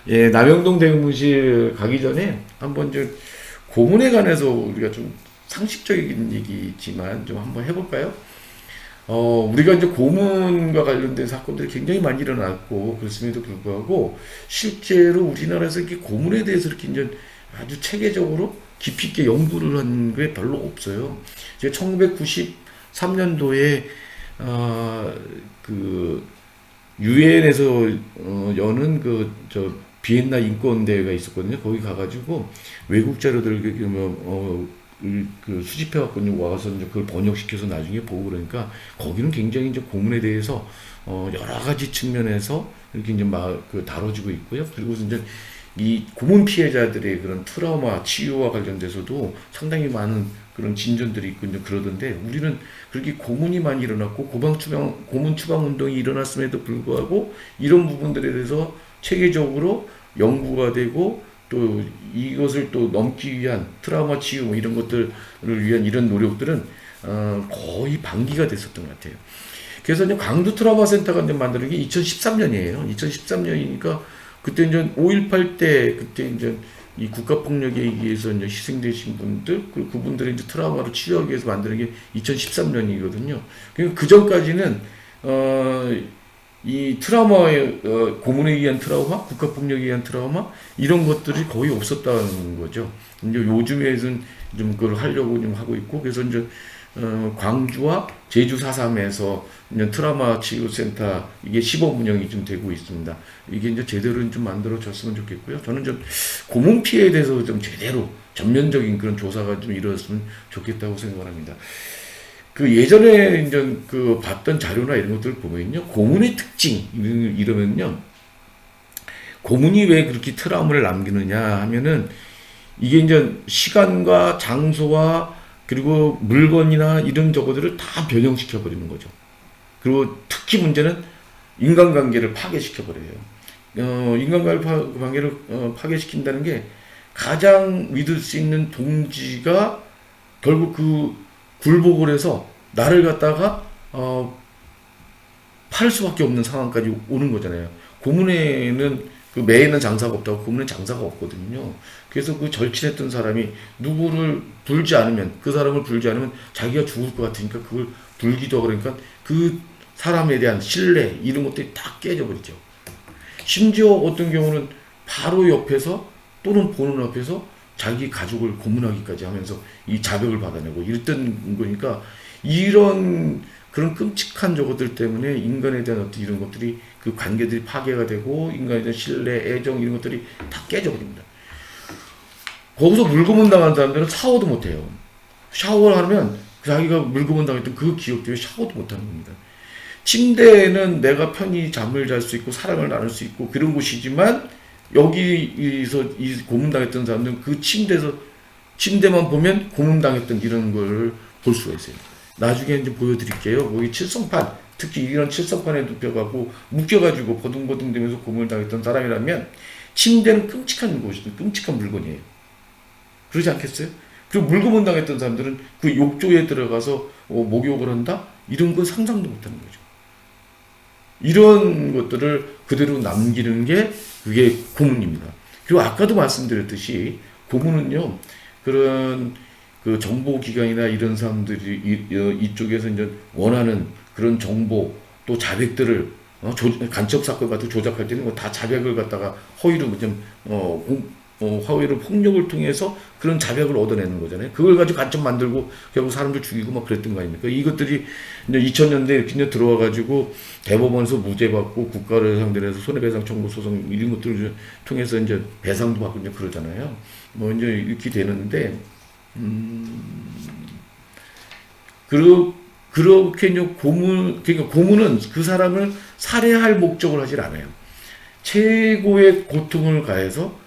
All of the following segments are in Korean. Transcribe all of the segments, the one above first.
예, 남영동 대응무실 가기 전에 한번 좀 고문에 관해서 우리가 좀 상식적인 얘기지만 좀 한번 해볼까요? 우리가 이제 고문과 관련된 사건들이 굉장히 많이 일어났고, 그렇음에도 불구하고, 실제로 우리나라에서 이렇게 고문에 대해서 이렇게 이제 아주 체계적으로 깊이 있게 연구를 한 게 별로 없어요. 제가 1993년도에, 그, 유엔에서 여는 비엔나 인권대회가 있었거든요. 거기 가가지고 외국 자료들을 수집해갖고 와서 이제 그걸 번역시켜서 나중에 보고 그러니까 거기는 굉장히 이제 고문에 대해서 여러 가지 측면에서 이렇게 이제 다뤄지고 있고요. 그리고 이제 이 고문 피해자들의 그런 트라우마 치유와 관련돼서도 상당히 많은 그런 진전들이 있고 이제 그러던데 우리는 그렇게 고문이 많이 일어났고 고문 추방 운동이 일어났음에도 불구하고 이런 부분들에 대해서 체계적으로 연구가 되고 또 이것을 또 넘기 위한 트라우마 치유 뭐 이런 것들을 위한 이런 노력들은 거의 반기가 됐었던 것 같아요. 그래서 이제 광주 트라우마 센터가 이제 만드는 게 2013년이에요. 2013년이니까 그때 이제 5.18 때 그때 이제 이 국가폭력에 의해서 이제 희생되신 분들 그분들의 이제 트라우마를 치유하기 위해서 만드는 게 2013년이거든요. 그러니까 그 전까지는 이 트라우마의 고문에 의한 트라우마, 국가폭력에 의한 트라우마 이런 것들이 거의 없었다는 거죠. 이제 요즘에는 좀 그걸 하려고 좀 하고 있고 그래서 이제 광주와 제주 4.3에서 트라우마 치유센터 이게 시범 운영이 좀 되고 있습니다. 이게 이제 제대로 좀 만들어졌으면 좋겠고요. 저는 좀 고문 피해에 대해서 좀 제대로 전면적인 그런 조사가 좀 이루어졌으면 좋겠다고 생각합니다. 그 예전에 이제 그 봤던 자료나 이런 것들을 보면요. 고문의 특징 이러면요. 고문이 왜 그렇게 트라우마를 남기느냐 하면은 이게 이제 시간과 장소와 그리고 물건이나 이런 저거들을 다 변형시켜 버리는 거죠. 그리고 특히 문제는 인간관계를 파괴시켜 버려요. 인간관계를 파괴시킨다는 게 가장 믿을 수 있는 동지가 결국 그 굴복을 해서 나를 갖다가 팔 수밖에 없는 상황까지 오는 거잖아요. 고문에는 그 매에는 장사가 없다고 고문에 장사가 없거든요. 그래서 그 절친했던 사람이 누구를 불지 않으면 그 사람을 불지 않으면 자기가 죽을 것 같으니까 그걸 불기도 하고 그러니까 그 사람에 대한 신뢰 이런 것들이 다 깨져버리죠. 심지어 어떤 경우는 바로 옆에서 또는 보는 앞에서 자기 가족을 고문하기까지 하면서 이 자백을 받아내고 이랬던 거니까 이런 그런 끔찍한 저것들 때문에 인간에 대한 어떤 이런 것들이 그 관계들이 파괴가 되고 인간에 대한 신뢰, 애정 이런 것들이 다 깨져버립니다. 거기서 물고문 당한 사람들은 샤워도 못해요. 샤워를 하면 자기가 물고문 당했던 그 기억 때문에 샤워도 못하는 겁니다. 침대에는 내가 편히 잠을 잘 수 있고 사랑을 나눌 수 있고 그런 곳이지만 여기서 이 고문당했던 사람들은 그 침대만 보면 고문당했던 이런 걸 볼 수가 있어요. 나중에 이제 보여드릴게요. 거기 칠성판, 특히 이런 칠성판에 눕혀가고 묶여가지고 버둥버둥 되면서 고문당했던 사람이라면 침대는 끔찍한 곳이죠. 끔찍한 물건이에요. 그러지 않겠어요? 그리고 물고문당했던 사람들은 그 욕조에 들어가서 목욕을 한다? 이런 건 상상도 못하는 거죠. 이런 것들을 그대로 남기는 게 그게 고문입니다. 그리고 아까도 말씀드렸듯이 고문은요 그런 그 정보기관이나 이런 사람들이 이쪽에서 이제 원하는 그런 정보 또 자백들을 간첩 사건 같은 조작할 때는 다 자백을 갖다가 허위로 좀 허위로 폭력을 통해서 그런 자백을 얻어내는 거잖아요. 그걸 가지고 간첩 만들고 결국 사람들 죽이고 막 그랬던 거 아닙니까? 이것들이 이제 2000년대 이렇게 이제 들어와가지고 대법원에서 무죄 받고 국가를 상대로 해서 손해배상 청구 소송 이런 것들을 통해서 이제 배상도 받고 이제 그러잖아요. 뭐 이제 이렇게 되는데 그렇게 이제 그러니까 고문은 그 사람을 살해할 목적을 하질 않아요. 최고의 고통을 가해서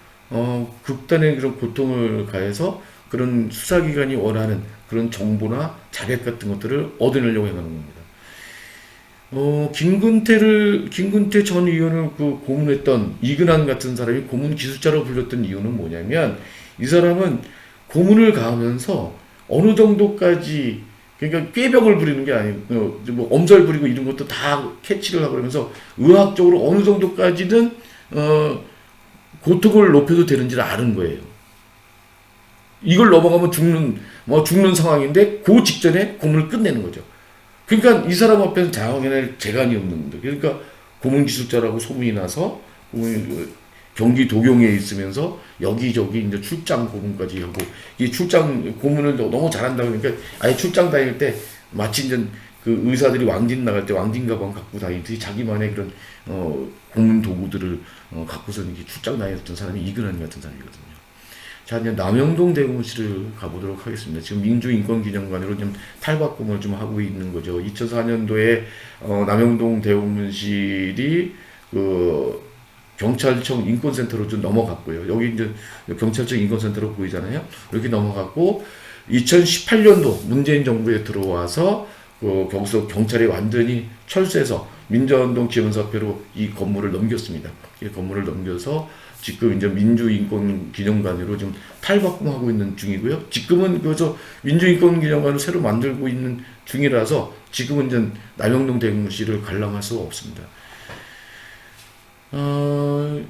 극단의 그런 고통을 가해서 그런 수사기관이 원하는 그런 정보나 자백 같은 것들을 얻어내려고 해가는 겁니다. 김근태 전 의원을 그 고문했던 이근한 같은 사람이 고문 기술자로 불렸던 이유는 뭐냐면 이 사람은 고문을 가하면서 어느 정도까지 그러니까 꾀병을 부리는 게 아니고 뭐 엄살 부리고 이런 것도 다 캐치를 하고 그러면서 의학적으로 어느 정도까지는 고통을 높여도 되는지를 아는 거예요. 이걸 넘어가면 죽는 상황인데 그 직전에 고문을 끝내는 거죠. 그러니까 이 사람 앞에서 장악해낼 재간이 없는 거예요. 그러니까 고문기술자라고 소문이 나서 경기 도경에 있으면서 여기저기 이제 출장 고문까지 하고, 이 출장 고문을 너무 잘한다 그러니까 아예 출장 다닐 때 마치 이제 그 의사들이 왕진 나갈 때 왕진 가방 갖고 다니듯이 자기만의 그런 고문 도구들을 갖고서 이렇게 출장 다녔던 사람이 이근환 같은 사람이거든요. 자, 이제 남영동 대공실을 가보도록 하겠습니다. 지금 민주인권기념관으로 좀 탈바꿈을 좀 하고 있는 거죠. 2004년도에 남영동 대공실이 그 경찰청 인권센터로 좀 넘어갔고요. 여기 이제 경찰청 인권센터로 보이잖아요. 이렇게 넘어갔고 2018년도 문재인 정부에 들어와서 거기서 경찰이 완전히 철수해서 민주화운동 지원사표로 이 건물을 넘겼습니다. 이 건물을 넘겨서 지금 이제 민주인권기념관으로 좀 탈바꿈하고 있는 중이고요. 지금은 그래서 민주인권기념관을 새로 만들고 있는 중이라서 지금은 이제 남영동 대공실을 관람할 수가 없습니다.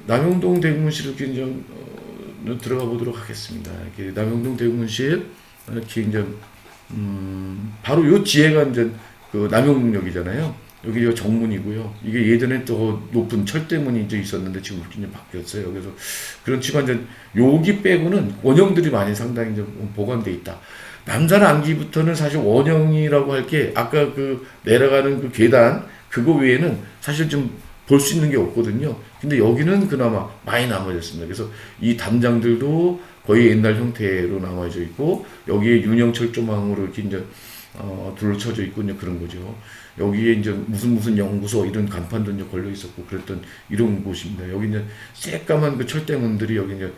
남영동 대공실을 이제 들어가 보도록 하겠습니다. 이렇게 남영동 대공실 이렇게 이제 바로 요 지혜가 이제 그 남영역이잖아요. 여기 정문이고요. 이게 예전에 더 높은 철대문이 이제 있었는데 지금 이렇게 이제 바뀌었어요. 그래서 그렇지만 이제 여기 빼고는 원형들이 많이 상당히 이제 보관돼 있다. 남산 안기부터는 사실 원형이라고 할 게 아까 그 내려가는 그 계단 그거 외에는 사실 좀 볼 수 있는 게 없거든요. 근데 여기는 그나마 많이 남아졌습니다. 그래서 이 담장들도 거의 옛날 형태로 남아져 있고 여기에 윤형 철조망으로 이렇게 이제 둘러쳐져 있고 이제 그런 거죠. 여기에 이제 무슨 연구소 이런 간판도 이제 걸려 있었고 그랬던 이런 곳입니다. 여기 이제 새까만 그 철대문들이 여기 이제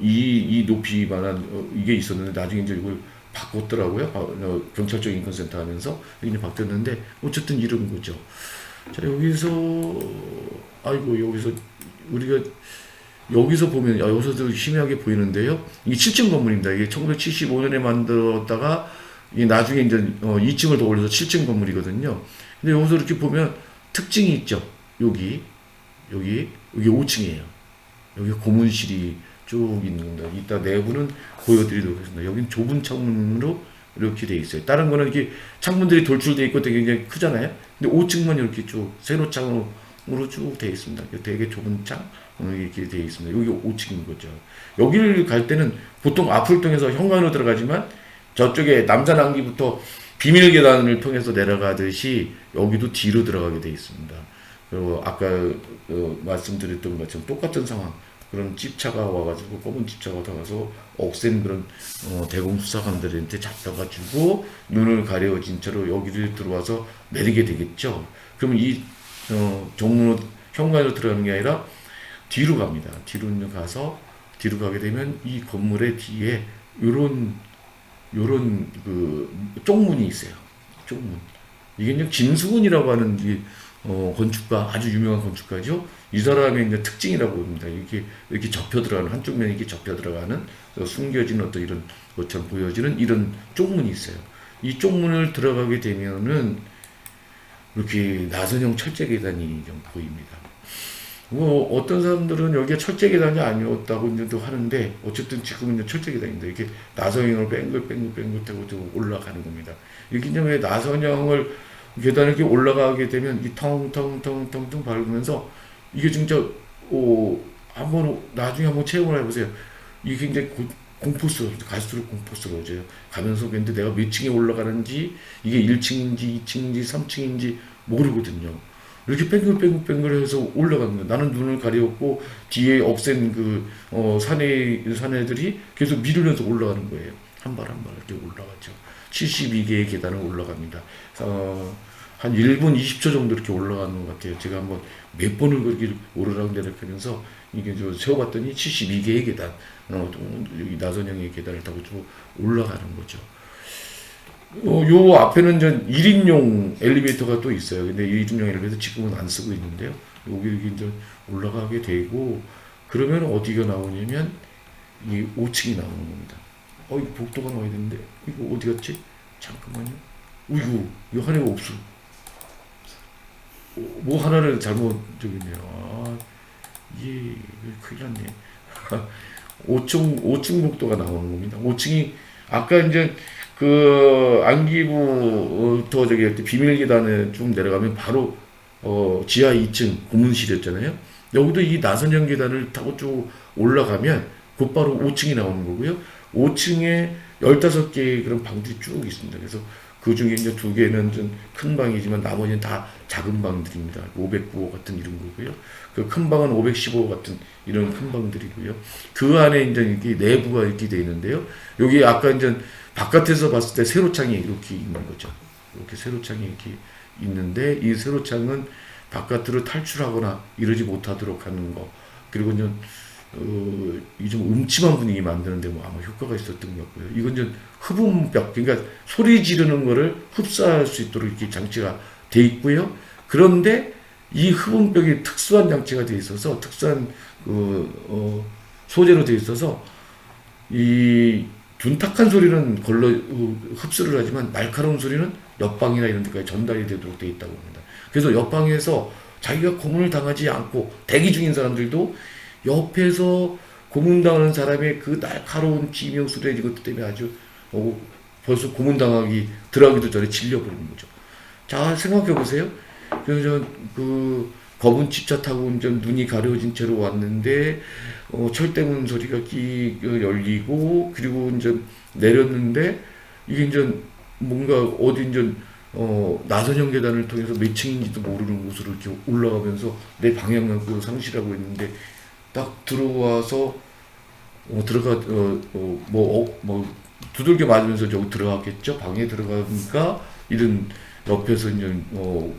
이 높이만한 이게 있었는데 나중에 이제 이걸 바꿨더라고요. 경찰청 인권센터 하면서 이제 바뀌었는데 어쨌든 이런 거죠. 자, 여기서 우리가 여기서 보면 여기서도 희미하게 보이는데요. 이게 7층 건물입니다. 이게 1975년에 만들었다가 이게 나중에 이제 2층을 더 올려서 7층 건물이거든요. 근데 여기서 이렇게 보면 특징이 있죠. 여기 5층이에요. 여기 고문실이 쭉 있는 겁니다. 이따 내부는 보여드리도록 하겠습니다. 여기는 좁은 창문으로 이렇게 돼 있어요. 다른 거는 이렇게 창문들이 돌출돼 있고 되게 굉장히 크잖아요. 근데 5층만 이렇게 쭉 세로창으로 쭉 돼 있습니다. 되게 좁은 창 이렇게 돼 있습니다. 여기 5층인 거죠. 여기를 갈 때는 보통 앞을 통해서 현관으로 들어가지만 저쪽에 남산항기부터 비밀 계단을 통해서 내려가듯이 여기도 뒤로 들어가게 돼 있습니다. 그리고 아까 말씀드렸던 것처럼 똑같은 상황. 그런 집차가 와가지고 검은 집차가 와서 억센 그런 대공수사관들한테 잡혀가지고 눈을 가려진 채로 여기를 들어와서 내리게 되겠죠. 그러면 이 정문으로 현관으로 들어가는 게 아니라 뒤로 갑니다. 뒤로 가게 되면 이 건물의 뒤에 요런 그 쪽문이 있어요. 쪽문. 이게 이제 김수근이라고 하는 건축가, 아주 유명한 건축가죠. 이 사람의 이제 특징이라고 봅니다. 이렇게 접혀 들어가는, 한쪽 면이 이렇게 접혀 들어가는, 숨겨진 어떤 이런 것처럼 보여지는 이런 쪽문이 있어요. 이 쪽문을 들어가게 되면은, 이렇게 나선형 철제 계단이 좀 보입니다. 어떤 사람들은 여기가 철제 계단이 아니었다고 이제 또 하는데, 어쨌든 지금은 이제 철제 계단입니다. 이렇게 나선형을 뱅글 타고 좀 올라가는 겁니다. 이게 이제 왜 나선형을 계단을 이렇게 올라가게 되면 이 텅텅텅텅텅 밟으면서 이게 진짜 나중에 한번 체험을 해보세요. 이게 굉장히 공포스러워요. 갈수록 공포스러워져요. 가면서 근데 내가 몇 층에 올라가는지 이게 1층인지 2층인지 3층인지 모르거든요. 이렇게 뺑글뺑글 해서 올라가는 거예요. 나는 눈을 가렸고 뒤에 억센 사내들이 계속 밀으면서 올라가는 거예요. 한 발 한 발 이렇게 올라가죠. 72개의 계단을 올라갑니다. 한 1분 20초 정도 이렇게 올라가는 것 같아요. 제가 한번 몇 번을 그렇게 오르락내리락 하면서 이게 세워봤더니 72개의 계단, 여기 나선형의 계단을 타고 쭉 올라가는 거죠. 요 앞에는 전 1인용 엘리베이터가 또 있어요. 근데 1인용 엘리베이터 지금은 안 쓰고 있는데요. 여기 이제 올라가게 되고, 그러면 어디가 나오냐면, 이 5층이 나오는 겁니다. 이거 복도가 나와야 되는데, 이거 어디 갔지? 잠깐만요. 이거 하나가 없어. 뭐 하나를 잘못 저기네요. 이게 큰일 났네. 5층 복도가 나오는 겁니다. 5층이 아까 이제 그 안기부터 저기 비밀 계단에 쭉 내려가면 바로 지하 2층 고문실이었잖아요. 여기도 이 나선형 계단을 타고 쭉 올라가면 곧바로 5층이 나오는 거고요. 5층에 15개의 그런 방들이 쭉 있습니다. 그래서 그 중에 이제 2개는 좀 큰 방이지만 나머지는 다 작은 방들입니다. 509호 같은 이런 거고요. 그 큰 방은 515호 같은 이런 큰 방들이고요. 그 안에 이제 이렇게 내부가 이렇게 되어 있는데요. 여기 아까 이제 바깥에서 봤을 때 세로창이 이렇게 있는 거죠. 이렇게 세로창이 이렇게 있는데 이 세로창은 바깥으로 탈출하거나 이러지 못하도록 하는 거. 그리고 이제 이 좀 음침한 분위기 만드는데 뭐 아마 효과가 있었던 것 같고요. 이건 좀 흡음벽, 그러니까 소리 지르는 거를 흡수할 수 있도록 이렇게 장치가 돼 있고요. 그런데 이 흡음벽이 특수한 장치가 돼 있어서 특수한 소재로 돼 있어서 이 둔탁한 소리는 걸러 흡수를 하지만 날카로운 소리는 옆방이나 이런 데까지 전달이 되도록 돼 있다고 합니다. 그래서 옆방에서 자기가 고문을 당하지 않고 대기 중인 사람들도 옆에서 고문당하는 사람의 그 날카로운 비명소리 이것 때문에 아주 벌써 고문당하기 들어가기도 전에 질려버리는 거죠. 자, 생각해 보세요. 그래서 그 검은 집차 타고 운전 눈이 가려진 채로 왔는데 철대문 소리가 열리고 그리고 이제 내렸는데 이게 이제 뭔가 어디 이제 나선형 계단을 통해서 몇 층인지도 모르는 곳으로 이렇게 올라가면서 내 방향을 상실하고 있는데 딱 들어와서 두들겨 맞으면서 저기 들어갔겠죠. 방에 들어가니까 이런 옆에서 이제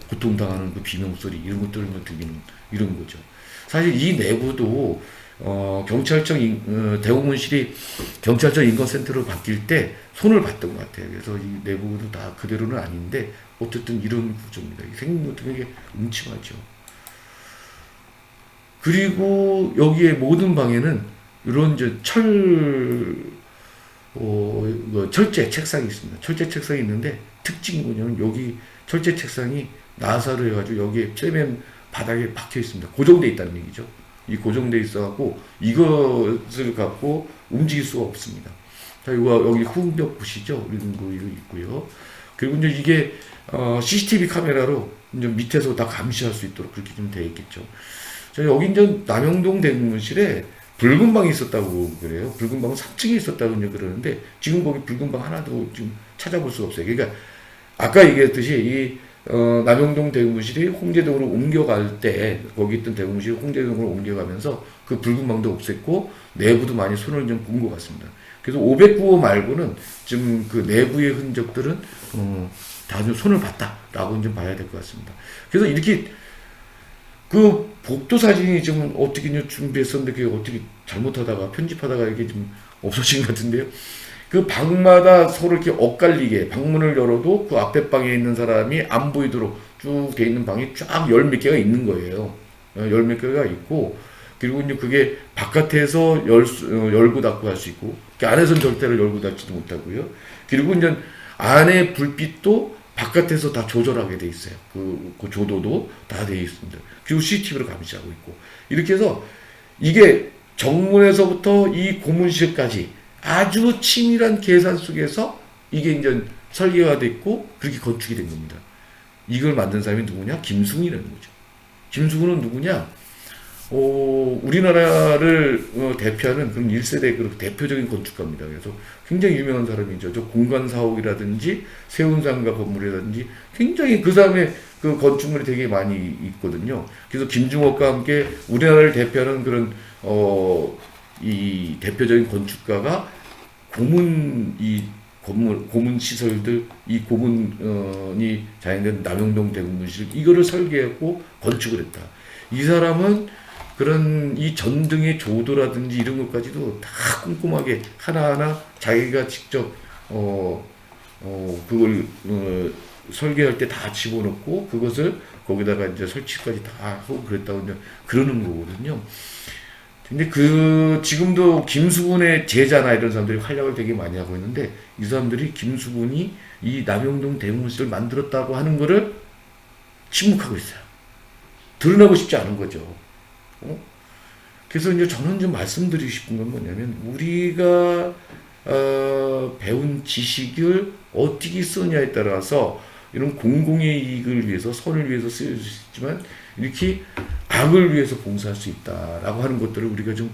고통당하는 그 비명 소리 이런 것들을 들리는 이런 거죠. 사실 이 내부도 경찰청 대공문실이 경찰청 인권센터로 바뀔 때 손을 봤던 것 같아요. 그래서 이 내부도 다 그대로는 아닌데 어쨌든 이런 구조입니다. 생긴 것도 되게 음침하죠. 그리고 여기에 모든 방에는 이런 이제 철제 책상이 있습니다. 철제 책상이 있는데 특징이 뭐냐면 여기 철제 책상이 나사로 해가지고 여기에 쇠면 바닥에 박혀 있습니다. 고정되어 있다는 얘기죠. 이 고정되어 있어갖고 이것을 갖고 움직일 수가 없습니다. 자, 이거 여기 후벽 보시죠? 이런 거 있고요. 그리고 이제 이게 CCTV 카메라로 이제 밑에서 다 감시할 수 있도록 그렇게 좀 되어 있겠죠. 자, 여기 이제 남영동 대공문실에 붉은 방이 있었다고 그래요. 붉은 방은 3층에 있었다고 이제 그러는데 지금 거기 붉은 방 하나도 지금 찾아볼 수가 없어요. 그러니까 아까 얘기했듯이 이 남영동 대공문실이 홍제동으로 옮겨갈 때 거기 있던 대공문실이 홍제동으로 옮겨가면서 그 붉은 방도 없앴고 내부도 많이 손을 좀 본 것 같습니다. 그래서 509호 말고는 좀 그 내부의 흔적들은 다 좀 손을 봤다라고 좀 봐야 될 것 같습니다. 그래서 이렇게 그 복도 사진이 좀 어떻게 준비했었는데 그게 어떻게 잘못하다가 편집하다가 이게 좀 없어진 것 같은데요. 그 방마다 서로 이렇게 엇갈리게 방문을 열어도 그 앞에 방에 있는 사람이 안 보이도록 쭉 돼 있는 방이 쫙 열 몇 개가 있는 거예요. 열 몇 개가 있고 그리고 이제 그게 바깥에서 열고 닫고 할 수 있고 그 안에서는 절대로 열고 닫지도 못하고요. 그리고 이제 안에 불빛도 바깥에서 다 조절하게 돼 있어요. 그 조도도 다 돼 있습니다. 그리고 CCTV로 감시하고 있고 이렇게 해서 이게 정문에서부터 이 고문실까지 아주 치밀한 계산 속에서 이게 이제 설계가 됐고 그렇게 건축이 된 겁니다. 이걸 만든 사람이 누구냐? 김승훈이라는 거죠. 김승훈은 누구냐? 우리나라를 대표하는 그런 1세대 그 대표적인 건축가입니다. 그래서 굉장히 유명한 사람이죠. 저 공간사옥이라든지 세운상가 건물이라든지 굉장히 그 사람의 그 건축물이 되게 많이 있거든요. 그래서 김중옥과 함께 우리나라를 대표하는 그런 이 대표적인 건축가가 고문 시설들, 이 고문이 자행된 남영동 대공문실 이거를 설계했고 건축을 했다. 이 사람은 그런 이 전등의 조도라든지 이런 것까지도 다 꼼꼼하게 하나하나 자기가 직접 그걸 설계할 때 다 집어넣고 그것을 거기다가 이제 설치까지 다 하고 그랬다고 이제 그러는 거거든요. 근데 지금도 김수분의 제자나 이런 사람들이 활약을 되게 많이 하고 있는데 이 사람들이 김수분이 이 남영동 대공문실을 만들었다고 하는 거를 침묵하고 있어요. 드러나고 싶지 않은 거죠. 그래서 이제 저는 좀 말씀드리고 싶은 건 뭐냐면 우리가 배운 지식을 어떻게 쓰느냐에 따라서 이런 공공의 이익을 위해서 선을 위해서 쓰일 수 있지만 이렇게 악을 위해서 봉사할 수 있다라고 하는 것들을 우리가 좀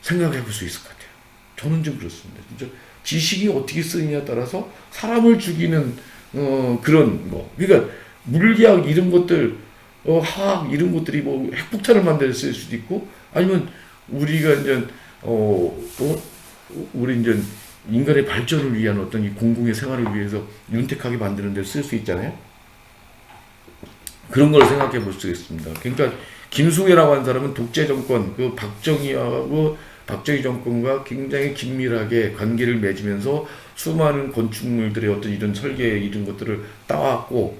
생각해 볼 수 있을 것 같아요. 저는 좀 그렇습니다. 진짜 지식이 어떻게 쓰느냐에 따라서 사람을 죽이는 그런 거. 그러니까 물리학 이런 것들, 화학 이런 것들이 뭐 핵폭탄을 만들 쓸 수도 있고 아니면 우리가 이제 우리 이제 인간의 발전을 위한 어떤 이 공공의 생활을 위해서 윤택하게 만드는 데 쓸 수 있잖아요. 그런 걸 생각해 볼 수 있습니다. 그러니까 김숭애라고 하는 사람은 독재 정권, 그 박정희 정권과 굉장히 긴밀하게 관계를 맺으면서 수많은 건축물들의 어떤 이런 설계 이런 것들을 따왔고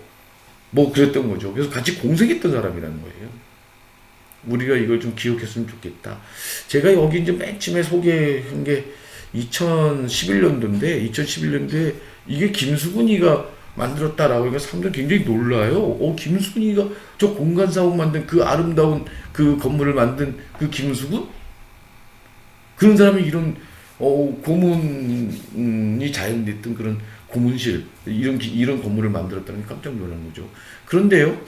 뭐 그랬던 거죠. 그래서 같이 공생했던 사람이라는 거예요. 우리가 이걸 좀 기억했으면 좋겠다. 제가 여기 이제 맨 처음에 소개한 게 2011년도인데 2011년도에 이게 김수근이가 만들었다라고 하니까 사람들 굉장히 놀라요. 김수근이가 저 공간사옥 만든 그 아름다운 그 건물을 만든 그 김수근? 그런 사람이 이런 고문이 자연됐던 그런 고문실 이런 건물을 만들었다는 게 깜짝 놀란 거죠. 그런데요,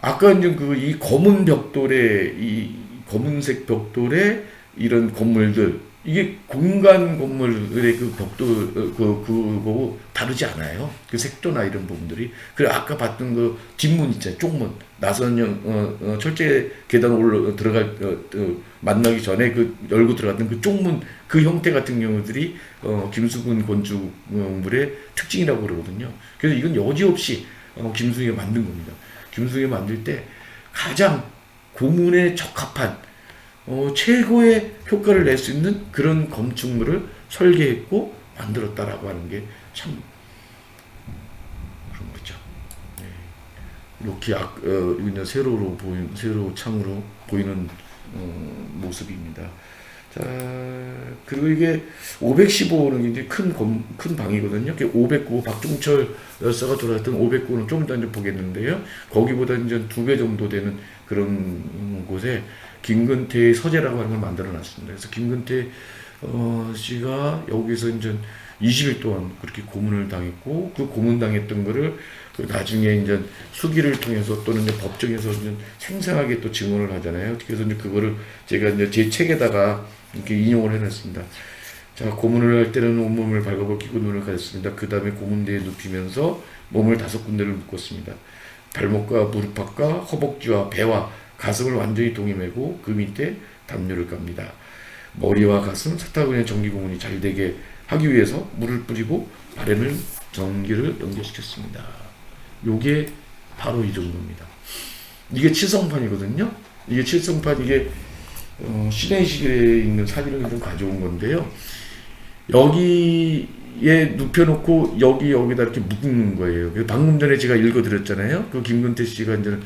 아까 이제 이 검은 벽돌의 이 검은색 벽돌의 이런 건물들 이게 공간 건물의 그 벽돌 그거 다르지 않아요. 그 색조나 이런 부분들이. 그리고 아까 봤던 그 뒷문 있잖아요. 쪽문 나선형 철제 계단 들어갈 만나기 전에 그 열고 들어갔던 그 쪽문 그 형태 같은 경우들이 김수근 건축물의 특징이라고 그러거든요. 그래서 이건 여지없이 김수희가 만든 겁니다. 김수희가 만들 때 가장 고문에 적합한 최고의 효과를 낼 수 있는 그런 건축물을 설계했고 만들었다라고 하는 게 참 그런 거죠. 네. 이렇게 세로 창으로 보이는 모습입니다. 자, 그리고 이게 515호는 굉장히 큰 방이거든요. 509호 박종철 열사가 돌아왔던 509호는 좀 이따 이제 보겠는데요. 거기보다 이제 2배 정도 되는 그런 곳에 김근태의 서재라고 하는 걸 만들어 놨습니다. 그래서 김근태 씨가 여기서 이제 20일 동안 그렇게 고문을 당했고 그 고문당했던 거를 나중에 이제 수기를 통해서 또는 이제 법정에서 이제 생생하게 또 증언을 하잖아요. 그래서 이제 그거를 제가 이제 제 책에다가 이렇게 인용을 해놨습니다. 자, 고문을 할 때는 온몸을 발가벗기고 눈을 가렸습니다. 그 다음에 고문대에 눕히면서 몸을 5군데를 묶었습니다. 발목과 무릎팍과 허벅지와 배와 가슴을 완전히 동이매고 그 밑에 담요를 깝니다. 머리와 가슴, 사타구니의 전기고문이 잘 되게 하기 위해서 물을 뿌리고 발에는 전기를 연결시켰습니다. 요게 바로 이 정도입니다. 이게 칠성판이거든요. 이게 칠성판 이게 시내식에 있는 사진을 좀 가져온 건데요. 여기에 눕혀놓고 여기다 이렇게 묶는 거예요. 방금 전에 제가 읽어드렸잖아요. 그 김근태 씨가 이제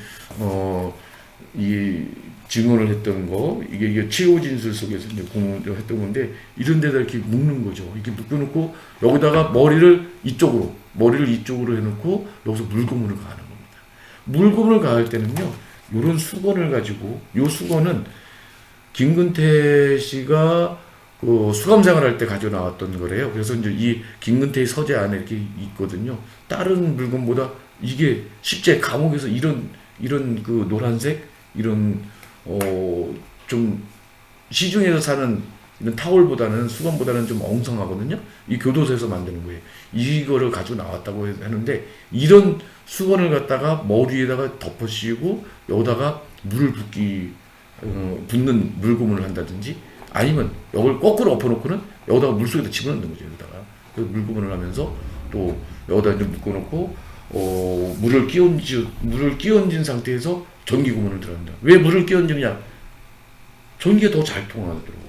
이 증언을 했던 거 이게 최후 진술 속에서 이제 공문을 했던 건데 이런 데다 이렇게 묶는 거죠. 이렇게 묶어놓고 여기다가 머리를 이쪽으로 해놓고 여기서 물고문을 가하는 겁니다. 물고문을 가할 때는요, 이런 수건을 가지고 이 수건은 김근태 씨가 그 수감 생활할 때 가져 나왔던 거래요. 그래서 이제 이 김근태의 서재 안에 이렇게 있거든요. 다른 물건보다 이게 실제 감옥에서 이런 그 노란색 이런 좀 시중에서 사는 이런 타월보다는 수건보다는 좀 엉성하거든요. 이 교도소에서 만드는 거예요. 이거를 가지고 나왔다고 하는데 이런 수건을 갖다가 머리에다가 덮어 씌우고 여기다가 물을 붓는 물고문을 한다든지 아니면 이걸 거꾸로 엎어놓고는 여기다가 물속에다 집어넣는 거죠. 여기다가 물고문을 하면서 또 여기다 이제 묶어놓고 물을 끼얹은 상태에서 전기 고문을 들어간다. 왜 물을 끼얹느냐? 전기가 더 잘 통하도록.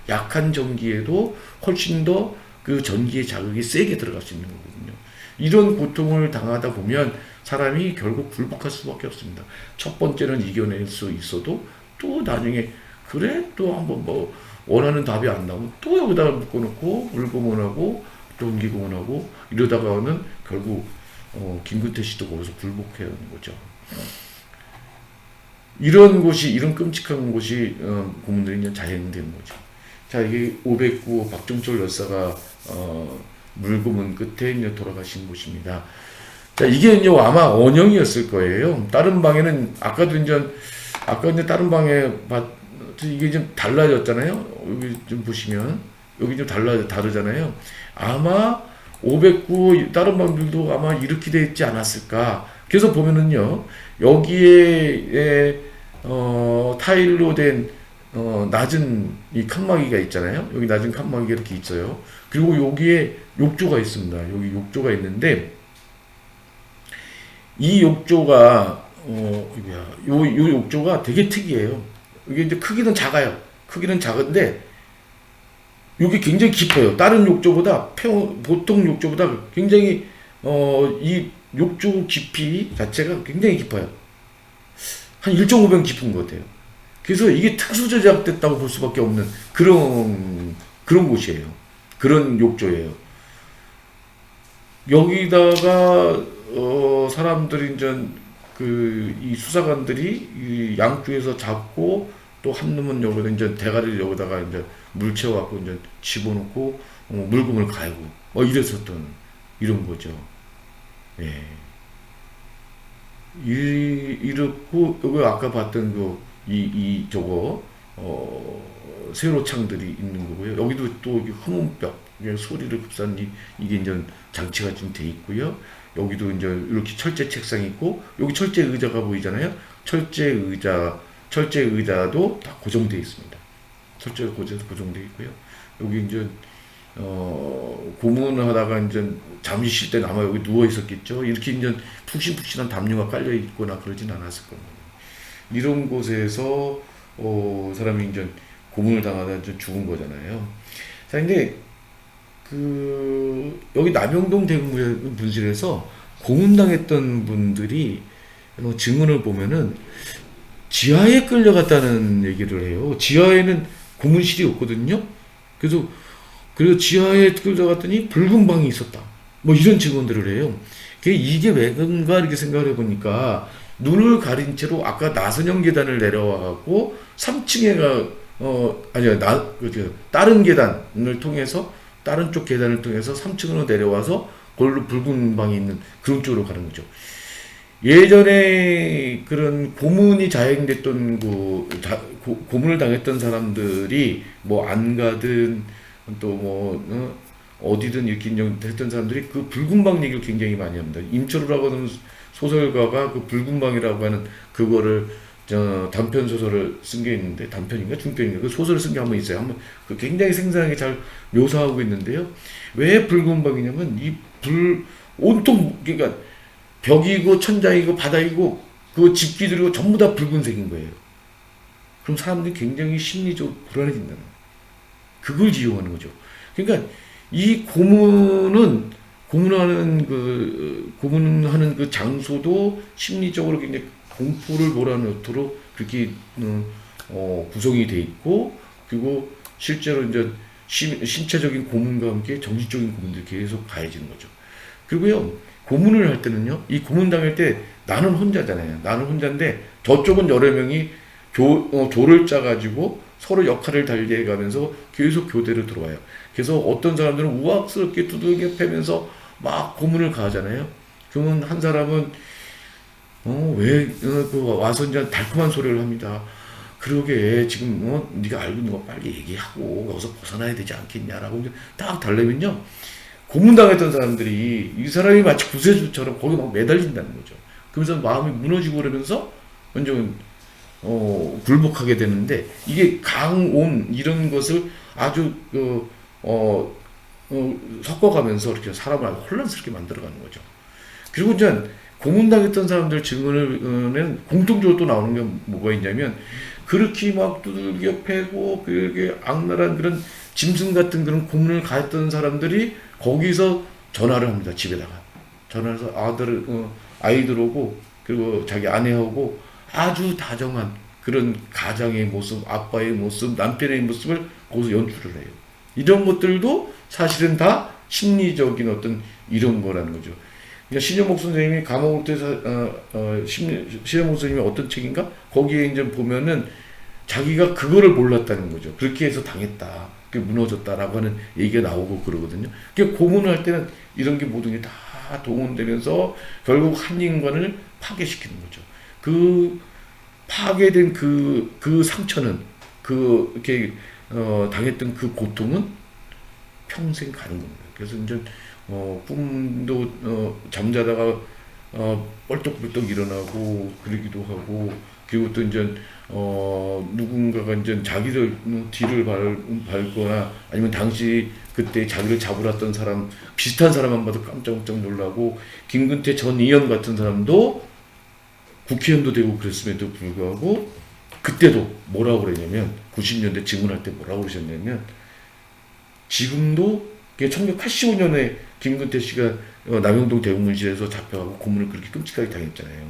약한 전기에도 훨씬 더 그 전기의 자극이 세게 들어갈 수 있는 거거든요. 이런 고통을 당하다 보면 사람이 결국 굴복할 수밖에 없습니다. 첫 번째는 이겨낼 수 있어도 또 나중에 그래? 또 한번 뭐 원하는 답이 안 나오면 또 여기다가 묶어놓고 물고문하고 전기 고문하고 이러다가는 결국 김근태 씨도 거기서 굴복해야 하는 거죠. 이런 곳이, 이런 끔찍한 곳이 고문들이 이제 자행되는 거죠. 자, 이게 509 박종철 열사가 물고문 끝에 이제 돌아가신 곳입니다. 자, 이게 이제 아마 원형이었을 거예요. 다른 방에는 아까 이제 다른 방에 이게 좀 달라졌잖아요. 여기 좀 보시면 여기 좀 다르잖아요. 아마 509 다른 방들도 아마 이렇게 돼 있지 않았을까. 그래서 보면은요, 여기에 타일로 된 낮은 이 칸막이가 있잖아요. 여기 낮은 칸막이가 이렇게 있어요. 그리고 여기에 욕조가 있습니다. 여기 욕조가 있는데 이 욕조가 요 욕조가 되게 특이해요. 이게 이제 크기는 작아요. 크기는 작은데 여기 굉장히 깊어요. 다른 욕조보다 보통 욕조보다 굉장히 이 욕조 깊이 자체가 굉장히 깊어요. 한 1.5배 깊은 것 같아요. 그래서 이게 특수 제작됐다고 볼 수밖에 없는 그런 곳이에요. 그런 욕조예요. 여기다가 사람들이 이제 이 수사관들이 이 양쪽에서 잡고 또 한 놈은 여기다 이제 대가리를 여기다가 이제 물 채워갖고 이제 집어넣고 물금을 갈고 이랬었던 이런 거죠. 예. 이렇고 여기 아까 봤던 저거 세로창들이 있는 거고요. 여기도 또 흐문벽 소리를 흡수하는 이게 이제 장치가 좀 돼 있고요. 여기도 이제 이렇게 철제 책상이 있고 여기 철제 의자가 보이잖아요. 철제 의자도 다 고정되어 있습니다. 철제 의자도 고정되어 있고요. 여기 이제 고문을 하다가 이제 잠시 쉴 때 아마 여기 누워 있었겠죠. 이렇게 이제 푹신푹신한 담요가 깔려 있거나 그러진 않았을 겁니다. 이런 곳에서 사람이 이제 고문을 당하다 이제 죽은 거잖아요. 자, 근데 여기 남영동 대구의 분실에서 고문당했던 분들이 증언을 보면은 지하에 끌려갔다는 얘기를 해요. 지하에는 고문실이 없거든요. 그래서 지하에 끌려갔더니 붉은 방이 있었다. 이런 증언들을 해요. 이게 왜 그런가 이렇게 생각을 해보니까 눈을 가린 채로 아까 나선형 계단을 내려와갖고 3층에가 다른 계단을 통해서 다른 쪽 계단을 통해서 3층으로 내려와서 그걸로 붉은 방이 있는 그런 쪽으로 가는 거죠. 예전에 그런 고문이 자행됐던 고문을 당했던 사람들이 안 가든 또 어디든 이렇게 했던 사람들이 그 붉은 방 얘기를 굉장히 많이 합니다. 임철우라고 하는 소설가가 그 붉은 방이라고 하는 그거를 단편 소설을 쓴 게 있는데 단편인가 중편인가 그 소설을 쓴 게 한 번 있어요. 한번 굉장히 생생하게 잘 묘사하고 있는데요. 왜 붉은 방이냐면 온통 그러니까 벽이고 천장이고 바닥이고 그 집기들이고 전부 다 붉은색인 거예요. 그럼 사람들이 굉장히 심리적으로 불안해진다는 거예요. 그걸 이용하는 거죠. 그러니까 이 고문하는 그 장소도 심리적으로 굉장히 공포를 몰아넣도록 그렇게 구성이 돼 있고, 그리고 실제로 이제 신체적인 고문과 함께 정신적인 고문들이 계속 가해지는 거죠. 그리고요, 고문을 할 때는요, 이 고문 당할 때 나는 혼자잖아요. 나는 혼자인데 저쪽은 여러 명이 조를 짜가지고 서로 역할을 달리해가면서 계속 교대로 들어와요. 그래서 어떤 사람들은 우악스럽게 두들겨 패면서 막 고문을 가하잖아요. 그러면 한 사람은 와서 이제 달콤한 소리를 합니다. 그러게 지금 네가 알고 있는 거 빨리 얘기하고 여기서 벗어나야 되지 않겠냐라고 딱 달래면요, 고문당했던 사람들이 이 사람이 마치 구세주처럼 거기 막 매달린다는 거죠. 그러면서 마음이 무너지고 그러면서 완전 굴복하게 되는데, 이게 강온 이런 것을 아주 섞어가면서 이렇게 사람을 아주 혼란스럽게 만들어가는 거죠. 그리고 이제 고문당했던 사람들 증언은 공통적으로 또 나오는 게 뭐가 있냐면, 그렇게 막 두들겨 패고 그렇게 악랄한 그런 짐승 같은 그런 고문을 가했던 사람들이 거기서 전화를 합니다. 집에다가 전화해서 아이들 오고 그리고 자기 아내하고 아주 다정한 그런 가장의 모습, 아빠의 모습, 남편의 모습을 거기서 연출을 해요. 이런 것들도 사실은 다 심리적인 어떤 이런 거라는 거죠. 그러니까 신현목 선생님이 감옥 때서 신현목 선생님이 어떤 책인가 거기에 이제 보면은 자기가 그거를 몰랐다는 거죠. 그렇게 해서 당했다, 그 무너졌다라고 하는 얘기가 나오고 그러거든요. 그 고문을 할 때는 이런 게 모든 게 다 동원되면서 결국 한 인간을 파괴시키는 거죠. 그 파괴된 그 상처는 이렇게 당했던 그 고통은 평생 가는 겁니다. 그래서 이제 꿈도 잠자다가 뻘떡뻘떡 일어나고 그러기도 하고, 그리고 또 이제 누군가가 이제 자기를 뒤를 밟거나 아니면 당시 그때 자기를 잡으러 던 사람 비슷한 사람만 봐도 깜짝깜짝 놀라고, 김근태 전 의원 같은 사람도 국회의원도 되고 그랬음에도 불구하고 그때도 뭐라고 그랬냐면 90년대 증언할 때 뭐라고 그러셨냐면, 지금도 1985년에 김근태 씨가 남영동 대웅문실에서 잡혀가고 고문을 그렇게 끔찍하게 당했잖아요.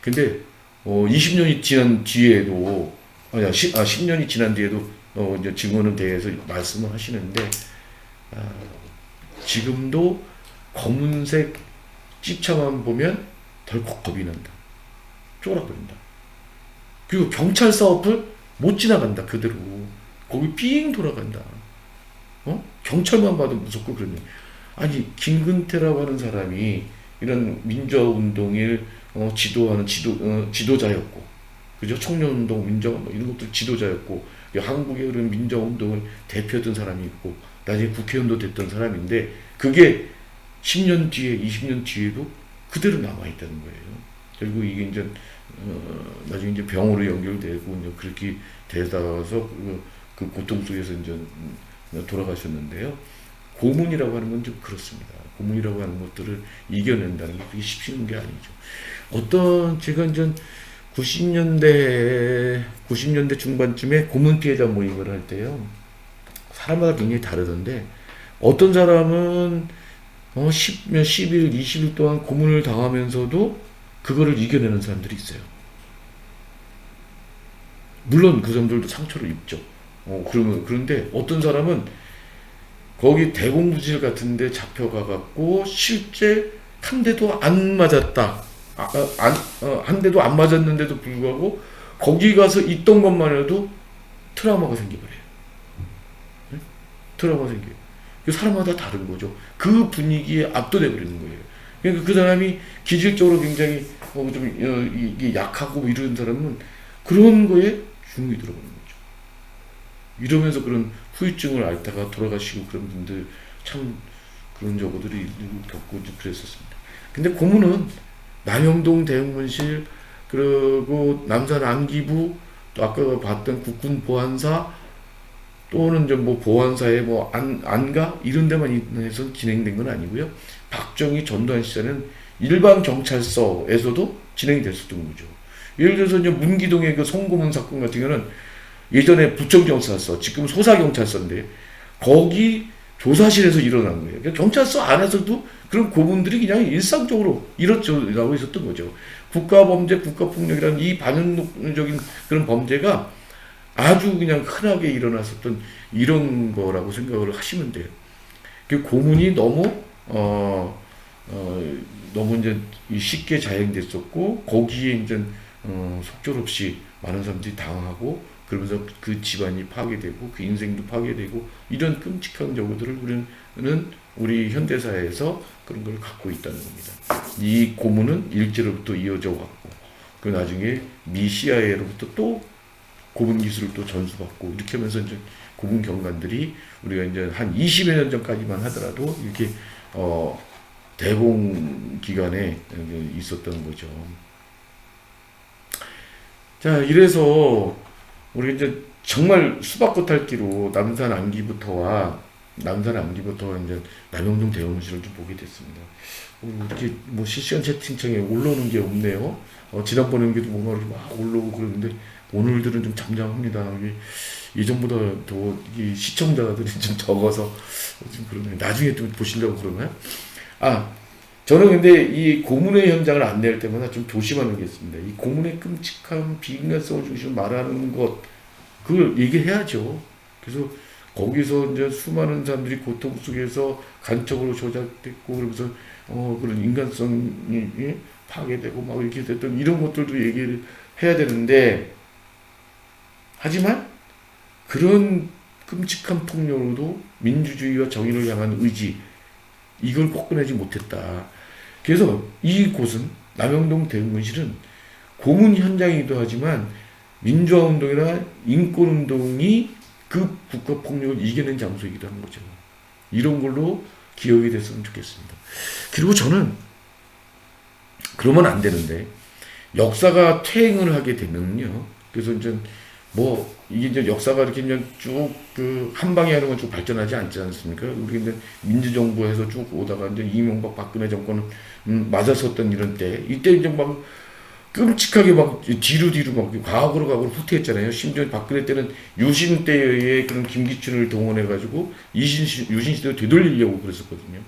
근데 20년이 지난 뒤에도 10년이 지난 뒤에도 이제 증언에 대해서 말씀을 하시는데, 지금도 검은색 찝차만 보면 덜컥 겁이 난다, 쫄아버린다. 그리고 경찰서 앞을 못 지나간다, 그대로 거기 삥 돌아간다. 경찰만 봐도 무섭고. 그러면 아니, 김근태라고 하는 사람이 이런 민주화운동을 지도하는 지도자였고, 그죠? 청년운동, 민주화 뭐 이런 것들 지도자였고, 한국의 그런 민주화운동을 대표했던 사람이 있고, 나중에 국회의원도 됐던 사람인데, 그게 10년 뒤에, 20년 뒤에도 그대로 남아있다는 거예요. 결국 이게 이제 나중에 이제 병으로 연결되고 이제 그렇게 되다가서 그 고통 속에서 이제 돌아가셨는데요. 고문이라고 하는 건 좀 그렇습니다. 고문이라고 하는 것들을 이겨낸다는 게 그게 쉽지 게 아니죠. 제가 이제 90년대 중반쯤에 고문 피해자 모임을 할 때요, 사람마다 굉장히 다르던데, 어떤 사람은 10일, 20일 동안 고문을 당하면서도 그거를 이겨내는 사람들이 있어요. 물론 그 사람들도 상처를 입죠. 그런데 어떤 사람은 거기 대공부질 같은데 잡혀가갖고 실제 한 대도 안 맞았다. 한 대도 안 맞았는데도 불구하고 거기 가서 있던 것만 해도 트라우마가 생겨버려요. 네? 트라우마가 생겨요. 사람마다 다른 거죠. 그 분위기에 압도돼 버리는 거예요. 그러니까 그 사람이 기질적으로 굉장히 이게 약하고 이런 사람은 그런 거에 중국이 들어가는 거죠. 이러면서 그런 후유증을 앓다가 돌아가시고 그런 분들 참 그런 경우들이 겪고 그랬었습니다. 근데 고문은 남영동 대웅문실, 그리고 남산 안기부, 또 아까 봤던 국군 보안사, 또는 이제 뭐 보안사의 뭐 안가 이런 데만 해서 진행된 건 아니고요. 박정희 전두환 시절에는 일반 경찰서에서도 진행이 됐었던 거죠. 예를 들어서 이제 문기동의 그 성고문 사건 같은 경우는 예전에 부천경찰서, 지금 소사경찰서인데 거기 조사실에서 일어난 거예요. 그러니까 경찰서 안에서도 그런 고문들이 그냥 일상적으로 일어나고 있었던 거죠. 국가범죄, 국가폭력이라는 이 반영적인 그런 범죄가 아주 그냥 흔하게 일어났었던 이런 거라고 생각을 하시면 돼요. 그 고문이 너무 이제 쉽게 자행됐었고, 거기에 이제 속절없이 많은 사람들이 당하고, 그러면서 그 집안이 파괴되고 그 인생도 파괴되고, 이런 끔찍한 경우들을 우리는 우리 현대사회에서 그런 걸 갖고 있다는 겁니다. 이 고문은 일제로부터 이어져 왔고, 그 나중에 미 CIA로부터 또 고문 기술을 또 전수받고, 이렇게 하면서 이제 고문 경관들이 우리가 이제 한 20여 년 전까지만 하더라도 이렇게 대공 기간에 있었던 거죠. 자, 이래서 우리 이제 정말 수박겉핥기로 남산 안기부터와 이제 남영동 대웅문실을 좀 보게 됐습니다. 이렇게 뭐 실시간 채팅창에 올라오는 게 없네요. 지난번에도 뭔가 막 올라오고 그러는데 오늘들은 좀 잠잠합니다. 예전보다 더 시청자들이 좀 적어서 좀 그러네요. 나중에 좀 보시려고 그러나요? 저는 근데 이 고문의 현장을 안내할 때마다 좀 조심하는 게 있습니다. 이 고문의 끔찍한 비인간성을 중심으로 말하는 것, 그걸 얘기해야죠. 그래서 거기서 이제 수많은 사람들이 고통 속에서 간첩으로 조작됐고 그러면서 그런 인간성이 파괴되고 막 이렇게 됐던 이런 것들도 얘기를 해야 되는데 하지만 그런 끔찍한 폭력으로도 민주주의와 정의를 향한 의지 이걸 꺾어내지 못했다. 그래서 이곳은 남영동 대흥분실은 고문 현장이기도 하지만 민주화운동이나 인권운동이 그 국가폭력을 이겨낸 장소이기도 한 거죠. 이런 걸로 기억이 됐으면 좋겠습니다. 그리고 저는 그러면 안 되는데 역사가 퇴행을 하게 되면요. 그래서 이제 뭐 이게 이제 역사가 이렇게 이제 쭉 그 한 방에 하는 건 쭉 발전하지 않지 않습니까? 우리 이제 민주정부에서 쭉 오다가 이제 이명박 박근혜 정권은 맞아섰던 이런 때 이때 이제 막 끔찍하게 막 뒤로 막 과거로 후퇴했잖아요. 심지어 박근혜 때는 유신 때의 그런 김기춘을 동원해 가지고 유신 시대를 되돌리려고 그랬었거든요.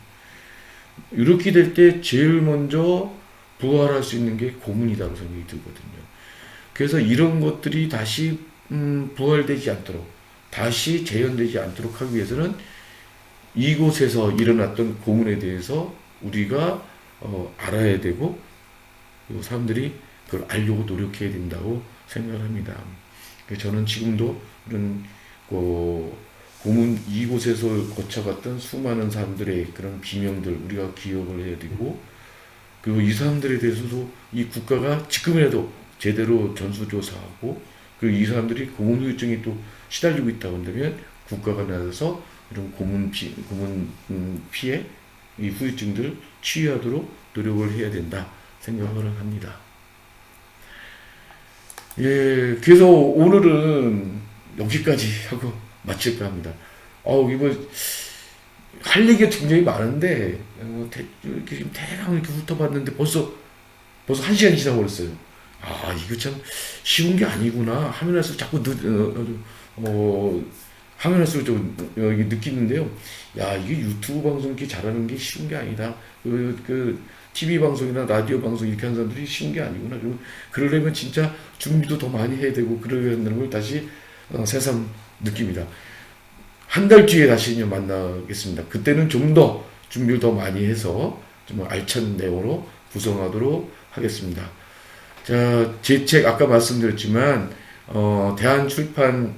이렇게 될 때 제일 먼저 부활할 수 있는 게 고문이라고 생각이 들거든요. 그래서 이런 것들이 다시 부활되지 않도록 다시 재현되지 않도록 하기 위해서는 이곳에서 일어났던 고문에 대해서 우리가 알아야 되고 그리고 사람들이 그걸 알려고 노력해야 된다고 생각을 합니다. 저는 지금도 이런 고문 이곳에서 거쳐갔던 수많은 사람들의 그런 비명들 우리가 기억을 해야 되고 그리고 이 사람들에 대해서도 이 국가가 지금이라도 제대로 전수조사하고 그리고 이 사람들이 고문 후유증이 또 시달리고 있다고 한다면 국가가 나서서 이런 고문 피해 이 후유증들 치유하도록 노력을 해야 된다 생각을 합니다. 예, 그래서 오늘은 여기까지 하고 마칠까 합니다. 이거 할 얘기가 굉장히 많은데 이렇게 지금 대강 이렇게 훑어봤는데 벌써 1시간이 지나버렸어요. 이거 참 쉬운 게 아니구나 하면 할수록 자꾸 하면 할수록 좀 느끼는데요. 이게 유튜브 방송 이렇게 잘하는 게 쉬운 게 아니다. 그 TV 방송이나 라디오 방송 이렇게 하는 사람들이 쉬운 게 아니구나. 그리고 그러려면 진짜 준비도 더 많이 해야 되고 그러야 된다는 걸 다시 새삼 느낍니다. 한 달 뒤에 다시 만나겠습니다. 그때는 좀 더 준비를 더 많이 해서 좀 알찬 내용으로 구성하도록 하겠습니다. 자, 제 책 아까 말씀드렸지만 대한출판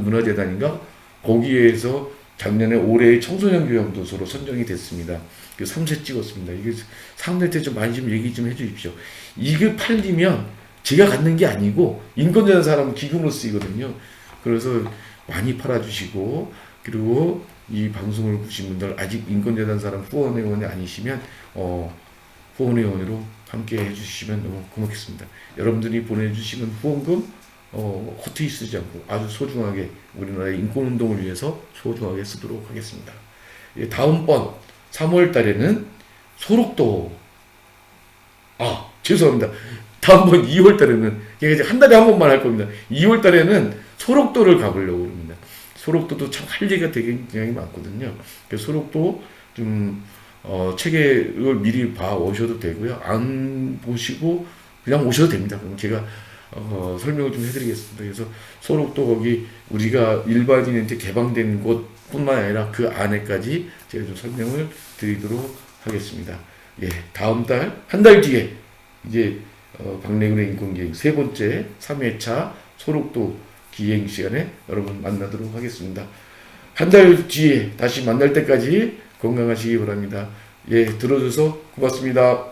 문화재단인가 거기에서 작년에 올해의 청소년 교양도서로 선정이 됐습니다. 3세 찍었습니다. 이게 사람들한테 좀 많이 좀 얘기 좀 해주십시오. 이게 팔리면 제가 갖는 게 아니고 인권재단 사람은 기금으로 쓰이거든요. 그래서 많이 팔아주시고 그리고 이 방송을 보신 분들 아직 인권재단 사람 후원회원이 아니시면 후원회원으로 함께 해주시면 너무 고맙겠습니다. 여러분들이 보내주시는 후원금 허투루 쓰지 않고 아주 소중하게 우리나라의 인권운동을 위해서 소중하게 쓰도록 하겠습니다. 다음번 3월 달에는 소록도 죄송합니다. 다음번 2월 달에는 이제 한 달에 한 번만 할 겁니다. 2월 달에는 소록도를 가보려고 합니다. 소록도도 참 할 얘기가 되게 굉장히 많거든요. 그래서 소록도 좀 책을 미리 봐 오셔도 되고요. 안 보시고 그냥 오셔도 됩니다. 그럼 제가 설명을 좀 해드리겠습니다. 그래서 소록도 거기 우리가 일반인한테 개방된 곳뿐만 아니라 그 안에까지 제가 좀 설명을 드리도록 하겠습니다. 예, 다음 달, 한 달 뒤에 이제 박래근의 인권기행 세 번째 3회차 소록도 기행 시간에 여러분 만나도록 하겠습니다. 한 달 뒤에 다시 만날 때까지 건강하시기 바랍니다. 예, 들어줘서 고맙습니다.